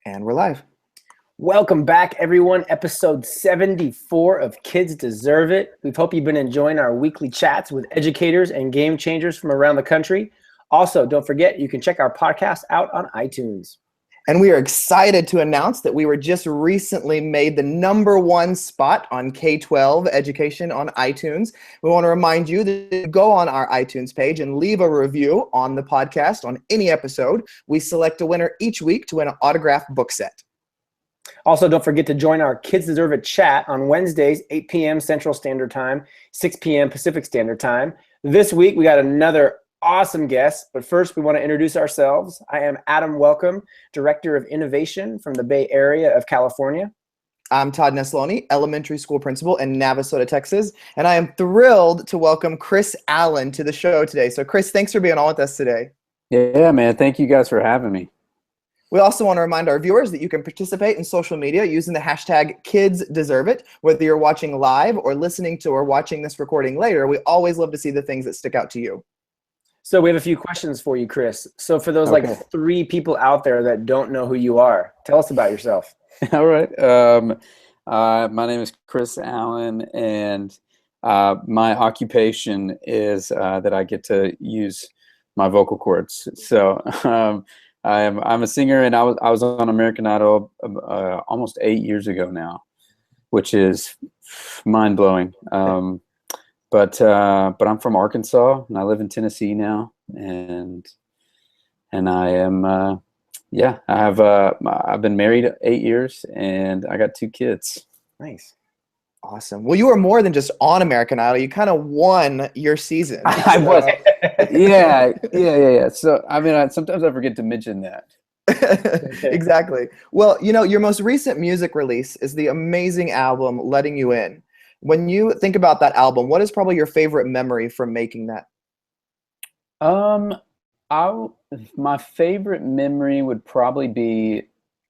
And we're live. Welcome back, everyone. Episode 74 of Kids Deserve It. We hope you've been enjoying our weekly chats with educators and game changers from around the country. Also, don't forget, you can check our podcast out on iTunes. And we are excited to announce that we were just recently made the #1 spot on K-12 education on iTunes. We want to remind you that you go on our iTunes page and leave a review on the podcast on any episode. We select a winner each week to win an autographed book set. Also, don't forget to join our Kids Deserve It chat on Wednesdays, 8 p.m. Central Standard Time, 6 p.m. Pacific Standard Time. This week, we got another awesome guest, but first we want to introduce ourselves. I am Adam Welcome, Director of Innovation from the Bay Area of California. I'm Todd Nesloni, Elementary School Principal in Navasota, Texas, and I am thrilled to welcome Kris Allen to the show today. So Kris, thanks for being on with us today. Yeah, man. Thank you guys for having me. We also want to remind our viewers that you can participate in social media using the hashtag #KidsDeserveIt. Whether you're watching live or listening to or watching this recording later, we always love to see the things that stick out to you. So we have a few questions for you, Kris. So for those like 3 people out there that don't know who you are, tell us about yourself. All right. My name is Kris Allen, and my occupation is that I get to use my vocal cords. So I'm a singer, and I was on American Idol almost 8 years ago now, which is mind blowing. But I'm from Arkansas, and I live in Tennessee now, and I am I've been married 8 years, and I got 2 kids. Nice. Awesome. Well, you were more than just on American Idol. You kind of won your season. I was. Yeah. So, I mean, sometimes I forget to mention that. Exactly. Well, your most recent music release is the amazing album, Letting You In. When you think about that album, what is probably your favorite memory from making that? My favorite memory would probably be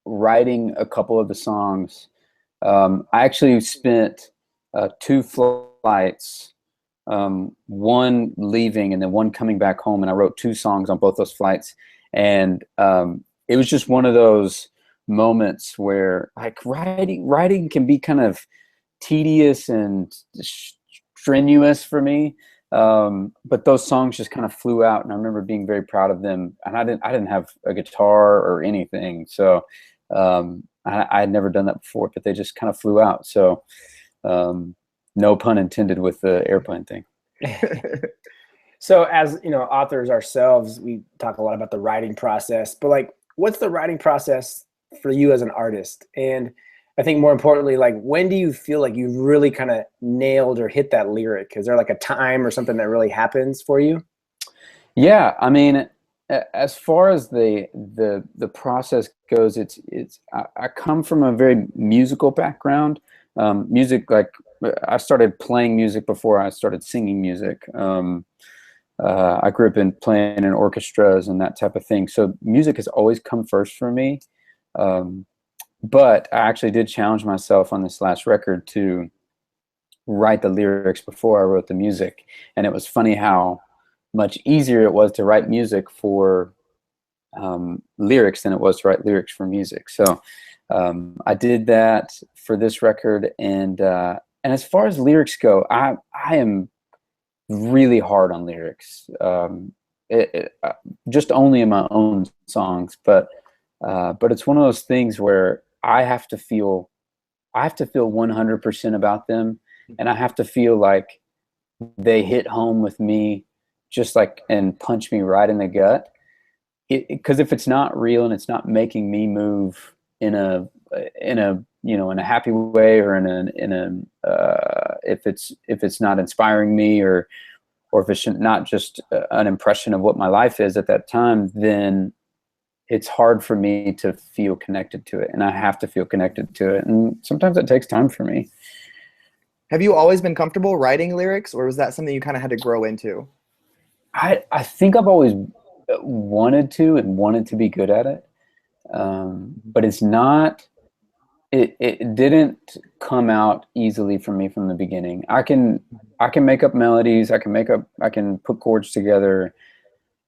writing a couple of the songs. I actually spent 2 flights, one leaving and then one coming back home, and I wrote 2 songs on both those flights. And it was just one of those moments where like writing can be kind of tedious and strenuous for me. But those songs just kind of flew out, and I remember being very proud of them. And I didn't have a guitar or anything, so I had never done that before, but they just kind of flew out. So no pun intended with the airplane thing. So as authors ourselves, we talk a lot about the writing process, but like, what's the writing process for you as an artist? And I think more importantly, like, when do you feel like you really kind of nailed or hit that lyric? Is there like a time or something that really happens for you? Yeah, I mean, as far as the process goes, I come from a very musical background. Music, like, I started playing music before I started singing music. I grew up in playing in orchestras and that type of thing. So music has always come first for me. But I actually did challenge myself on this last record to write the lyrics before I wrote the music. And it was funny how much easier it was to write music for lyrics than it was to write lyrics for music. So I did that for this record. And as far as lyrics go, I am really hard on lyrics. Just only in my own songs, but it's one of those things where I have to feel 100% about them, and I have to feel like they hit home with me, just like, and punch me right in the gut. Because if it's not real and it's not making me move in a happy way, or if it's not inspiring me, or if it's not just an impression of what my life is at that time, then it's hard for me to feel connected to it, and I have to feel connected to it. And sometimes it takes time for me. Have you always been comfortable writing lyrics, or was that something you kind of had to grow into? I think I've always wanted to be good at it. But it's not, it didn't come out easily for me from the beginning. I can make up melodies. I can put chords together.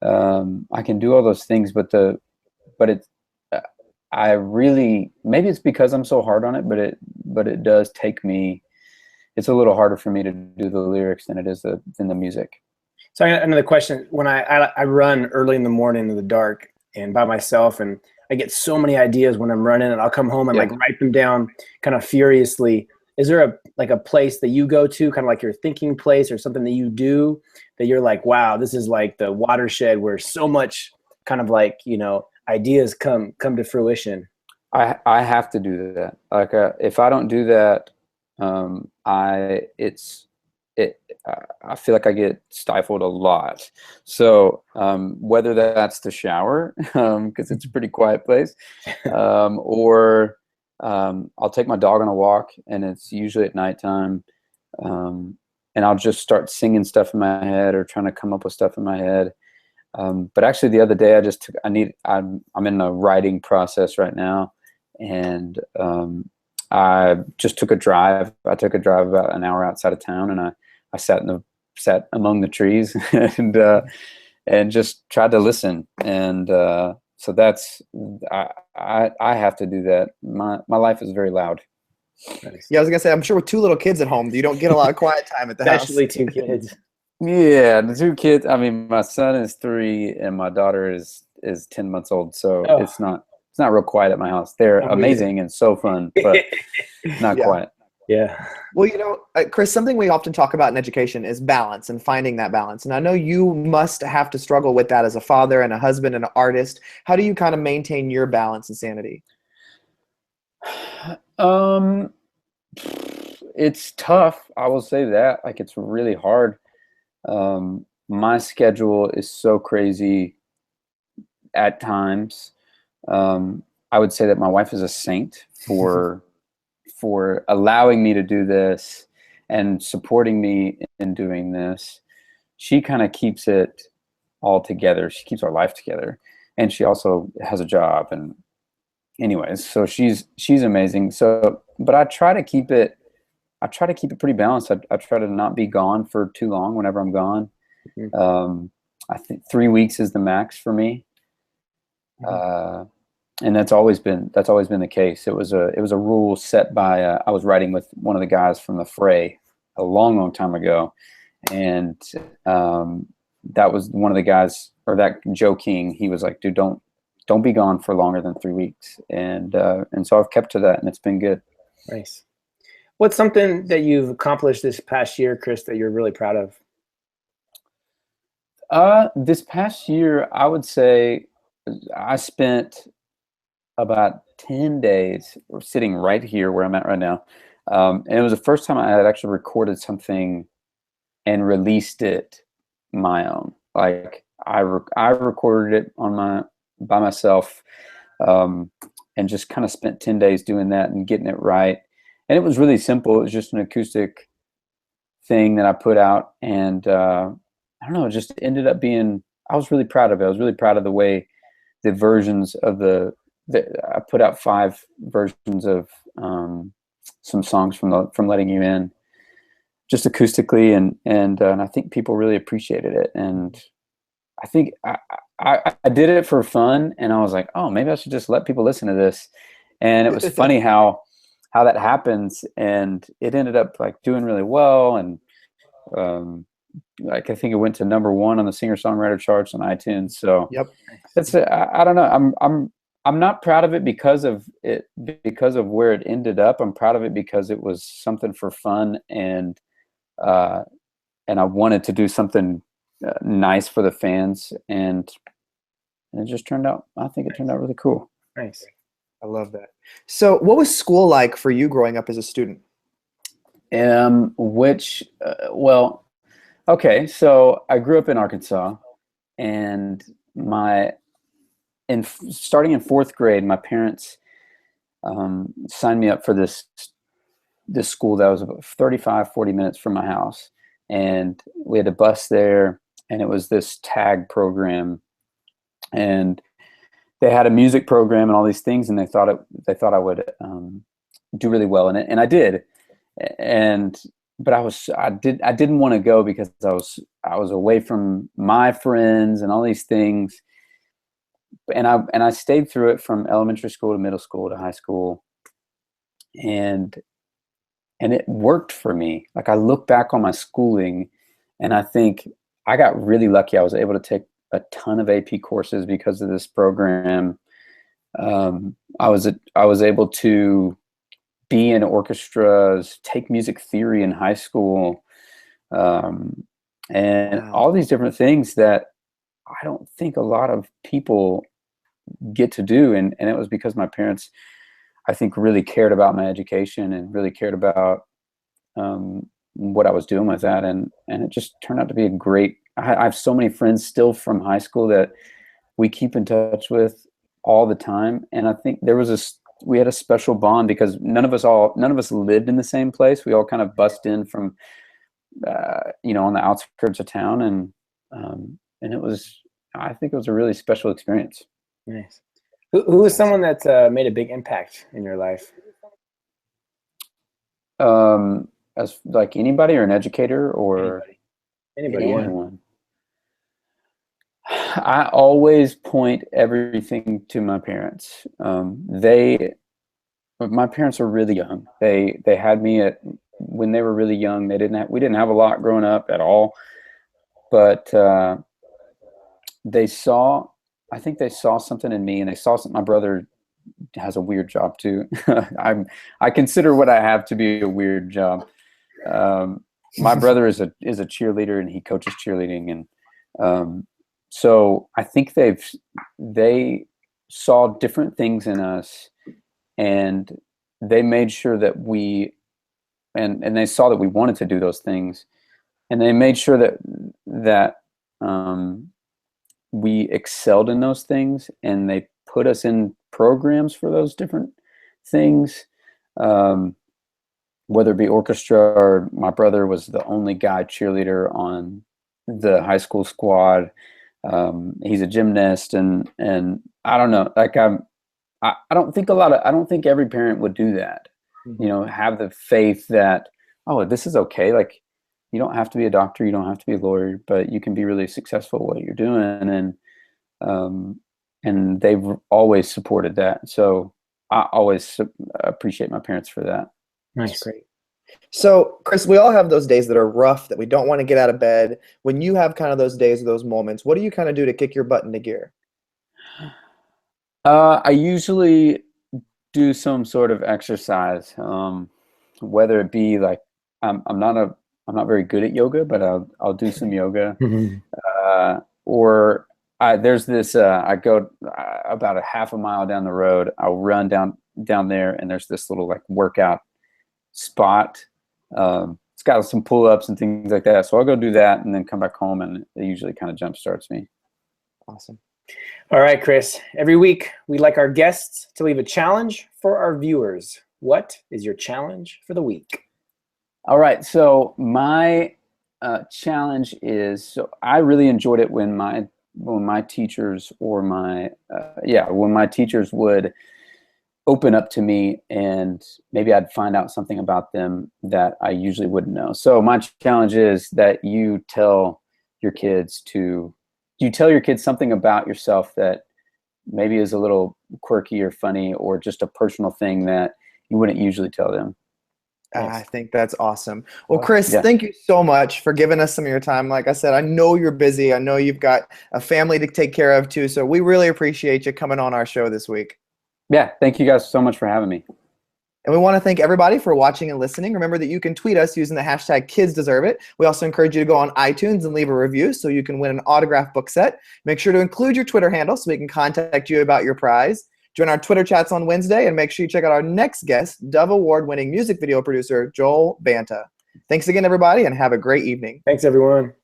I can do all those things, but I really, maybe it's because I'm so hard on it, but it does take me, it's a little harder for me to do the lyrics than it is than the music. So I got another question. When I run early in the morning in the dark and by myself, and I get so many ideas when I'm running, and I'll come home and like write them down kind of furiously. Is there a place that you go to, kind of like your thinking place, or something that you do that you're like, wow, this is like the watershed where so much kind of like, you know, ideas come to fruition? I have to do that. Like if I don't do that, I feel like I get stifled a lot. So whether that's the shower, because it's a pretty quiet place, or I'll take my dog on a walk, and it's usually at nighttime, and I'll just start singing stuff in my head or trying to come up with stuff in my head. But actually, the other day I'm in a writing process right now, and I just took a drive. I took a drive about an hour outside of town, and I sat among the trees and just tried to listen. And so that's I have to do that. My life is very loud. Nice. Yeah, I was gonna say, I'm sure with 2 little kids at home, you don't get a lot of quiet time at the house. Especially 2 kids. Yeah, the 2 kids. I mean, my son is 3 and my daughter is 10 months old. So it's not real quiet at my house. They're amazing and so fun, but not quiet. Yeah. Well, you know, Kris, something we often talk about in education is balance and finding that balance. And I know you must have to struggle with that as a father and a husband and an artist. How do you kind of maintain your balance and sanity? It's tough. I will say that. Like, it's really hard. My schedule is so crazy at times. I would say that my wife is a saint for allowing me to do this and supporting me in doing this. She kind of keeps it all together. She keeps our life together, and she also has a job. And anyways, so she's amazing. So, but I try to keep it pretty balanced. I try to not be gone for too long whenever I'm gone. I think 3 weeks is the max for me. And that's always been the case. It was a rule set by I was writing with one of the guys from the Fray a long time ago, and that was one of the guys, or that Joe King. He was like, dude, don't be gone for longer than 3 weeks, and so I've kept to that, and it's been good. Nice. What's something that you've accomplished this past year, Kris, that you're really proud of? This past year, I would say I spent about 10 days sitting right here where I'm at right now. And it was the first time I had actually recorded something and released it my own. Like I recorded it by myself, and just kind of spent 10 days doing that and getting it right. And it was really simple. It was just an acoustic thing that I put out, and I don't know, it just ended up being, I was really proud of it. I was really proud of the way the versions of I put out 5 versions of some songs from Letting You In, just acoustically, and I think people really appreciated it. And I think I did it for fun, and I was like, oh, maybe I should just let people listen to this. And it was funny how that happens, and it ended up like doing really well, and like I think it went to #1 on the singer-songwriter charts on iTunes. So that's I don't know. I'm not proud of it because of where it ended up. I'm proud of it because it was something for fun, and I wanted to do something nice for the fans, and it just turned out. I think it turned out really cool. Nice. I love that. So, what was school like for you growing up as a student? Well, okay. So I grew up in Arkansas, and starting in 4th grade, my parents signed me up for this school that was about 40 minutes from my house, and we had a bus there, and it was this tag program, and they had a music program and all these things, and they thought I would do really well in it, and I did, but I didn't want to go because I was away from my friends and all these things. I stayed through it from elementary school to middle school to high school, and it worked for me. Like, I look back on my schooling, and I think I got really lucky. I was able to take a ton of AP courses because of this program. I was able to be in orchestras, take music theory in high school, and Wow. all these different things that I don't think a lot of people get to do. And it was because my parents, I think, really cared about my education and really cared about what I was doing with that. And it just turned out to be a great, I have so many friends still from high school that we keep in touch with all the time. And I think we had a special bond because none of us lived in the same place. We all kind of bust in from, on the outskirts of town. And I think it was a really special experience. Nice. Who is someone that made a big impact in your life? As like anybody, or an educator, or Anybody. anyone. I always point everything to my parents. My parents were really young. They had me when they were really young. We didn't have a lot growing up at all, but I think they saw something in me, and they saw something. My brother has a weird job too. I consider what I have to be a weird job. My brother is a cheerleader, and he coaches cheerleading, and so I think they saw different things in us, and they made sure that and they saw that we wanted to do those things, and they made sure that we excelled in those things, and they put us in programs for those different things. Whether it be orchestra, or my brother was the only guy cheerleader on the high school squad. He's a gymnast, and I don't know, like I don't think every parent would do that. Mm-hmm. Have the faith that, oh, this is okay. Like, you don't have to be a doctor, you don't have to be a lawyer, but you can be really successful at what you're doing. And they've always supported that. So I always appreciate my parents for that. Nice. Great. So, Kris, we all have those days that are rough, that we don't want to get out of bed. When you have kind of those days, those moments, what do you kind of do to kick your butt into gear? I usually do some sort of exercise, whether it be like, I'm not very good at yoga, but I'll do some yoga. Or there's this, I go about a half a mile down the road. I'll run down there, and there's this little like workout spot. It's got some pull-ups and things like that. So I'll go do that and then come back home, and it usually kind of jump starts me. Awesome. All right, Kris. Every week, we'd like our guests to leave a challenge for our viewers. What is your challenge for the week? All right. So my challenge is, so I really enjoyed it when my teachers when my teachers would open up to me, and maybe I'd find out something about them that I usually wouldn't know. So my challenge is that you tell your kids something about yourself that maybe is a little quirky or funny, or just a personal thing that you wouldn't usually tell them. I think that's awesome. Well, Kris, thank you so much for giving us some of your time. Like I said, I know you're busy. I know you've got a family to take care of too. So we really appreciate you coming on our show this week. Yeah, thank you guys so much for having me. And we want to thank everybody for watching and listening. Remember that you can tweet us using the hashtag #KidsDeserveIt. We also encourage you to go on iTunes and leave a review so you can win an autographed book set. Make sure to include your Twitter handle so we can contact you about your prize. Join our Twitter chats on Wednesday, and make sure you check out our next guest, Dove Award-winning music video producer, Joel Banta. Thanks again, everybody, and have a great evening. Thanks, everyone.